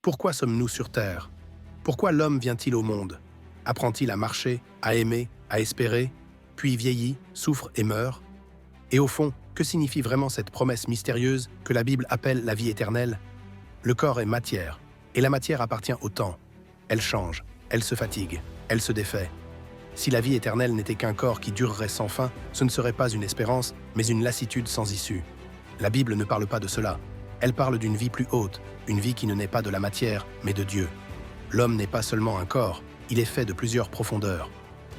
Pourquoi sommes-nous sur Terre? Pourquoi l'homme vient-il au monde? Apprend-il à marcher, à aimer, à espérer, puis vieillit, souffre et meurt? Et au fond, que signifie vraiment cette promesse mystérieuse que la Bible appelle la vie éternelle? Le corps est matière, et la matière appartient au temps. Elle change, elle se fatigue, elle se défait. Si la vie éternelle n'était qu'un corps qui durerait sans fin, ce ne serait pas une espérance, mais une lassitude sans issue. La Bible ne parle pas de cela. Elle parle d'une vie plus haute, une vie qui ne naît pas de la matière, mais de Dieu. L'homme n'est pas seulement un corps, il est fait de plusieurs profondeurs.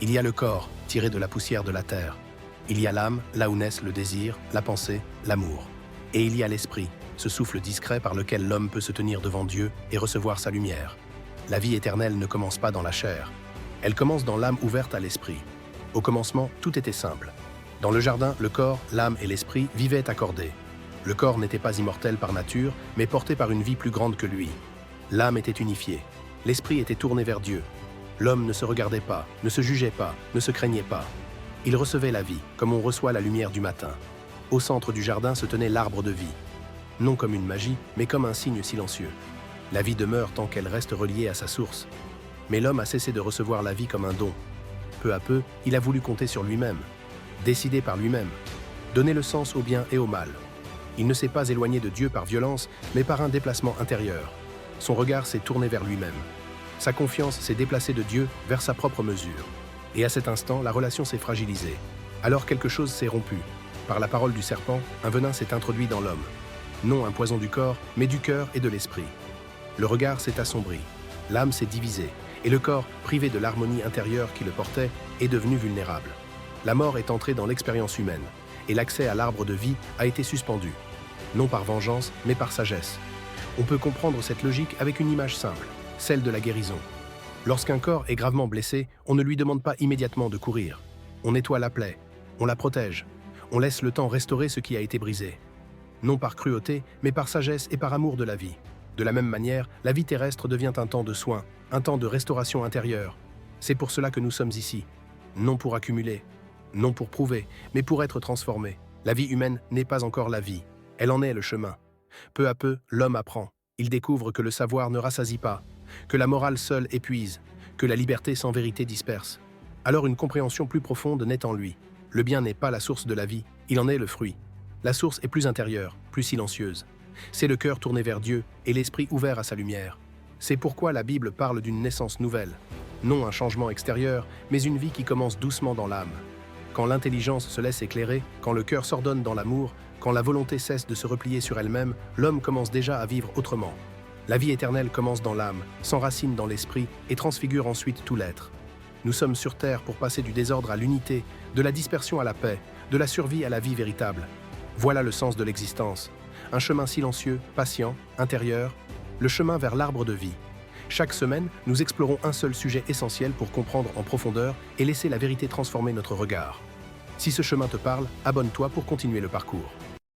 Il y a le corps, tiré de la poussière de la terre. Il y a l'âme, là où naissent le désir, la pensée, l'amour. Et il y a l'esprit, ce souffle discret par lequel l'homme peut se tenir devant Dieu et recevoir sa lumière. La vie éternelle ne commence pas dans la chair. Elle commence dans l'âme ouverte à l'esprit. Au commencement, tout était simple. Dans le jardin, le corps, l'âme et l'esprit vivaient accordés. Le corps n'était pas immortel par nature, mais porté par une vie plus grande que lui. L'âme était unifiée. L'esprit était tourné vers Dieu. L'homme ne se regardait pas, ne se jugeait pas, ne se craignait pas. Il recevait la vie, comme on reçoit la lumière du matin. Au centre du jardin se tenait l'arbre de vie. Non comme une magie, mais comme un signe silencieux. La vie demeure tant qu'elle reste reliée à sa source. Mais l'homme a cessé de recevoir la vie comme un don. Peu à peu, il a voulu compter sur lui-même, décider par lui-même, donner le sens au bien et au mal. Il ne s'est pas éloigné de Dieu par violence, mais par un déplacement intérieur. Son regard s'est tourné vers lui-même. Sa confiance s'est déplacée de Dieu vers sa propre mesure. Et à cet instant, la relation s'est fragilisée. Alors quelque chose s'est rompu. Par la parole du serpent, un venin s'est introduit dans l'homme. Non un poison du corps, mais du cœur et de l'esprit. Le regard s'est assombri. L'âme s'est divisée. Et le corps, privé de l'harmonie intérieure qui le portait, est devenu vulnérable. La mort est entrée dans l'expérience humaine. Et l'accès à l'arbre de vie a été suspendu. Non par vengeance, mais par sagesse. On peut comprendre cette logique avec une image simple, celle de la guérison. Lorsqu'un corps est gravement blessé, on ne lui demande pas immédiatement de courir. On nettoie la plaie, on la protège, on laisse le temps restaurer ce qui a été brisé. Non par cruauté, mais par sagesse et par amour de la vie. De la même manière, la vie terrestre devient un temps de soins, un temps de restauration intérieure. C'est pour cela que nous sommes ici. Non pour accumuler, non pour prouver, mais pour être transformé. La vie humaine n'est pas encore la vie. Elle en est le chemin. Peu à peu, l'homme apprend. Il découvre que le savoir ne rassasie pas, que la morale seule épuise, que la liberté sans vérité disperse. Alors une compréhension plus profonde naît en lui. Le bien n'est pas la source de la vie, il en est le fruit. La source est plus intérieure, plus silencieuse. C'est le cœur tourné vers Dieu et l'esprit ouvert à sa lumière. C'est pourquoi la Bible parle d'une naissance nouvelle. Non un changement extérieur, mais une vie qui commence doucement dans l'âme. Quand l'intelligence se laisse éclairer, quand le cœur s'ordonne dans l'amour, quand la volonté cesse de se replier sur elle-même, l'homme commence déjà à vivre autrement. La vie éternelle commence dans l'âme, s'enracine dans l'esprit et transfigure ensuite tout l'être. Nous sommes sur terre pour passer du désordre à l'unité, de la dispersion à la paix, de la survie à la vie véritable. Voilà le sens de l'existence. Un chemin silencieux, patient, intérieur, le chemin vers l'arbre de vie. Chaque semaine, nous explorons un seul sujet essentiel pour comprendre en profondeur et laisser la vérité transformer notre regard. Si ce chemin te parle, abonne-toi pour continuer le parcours.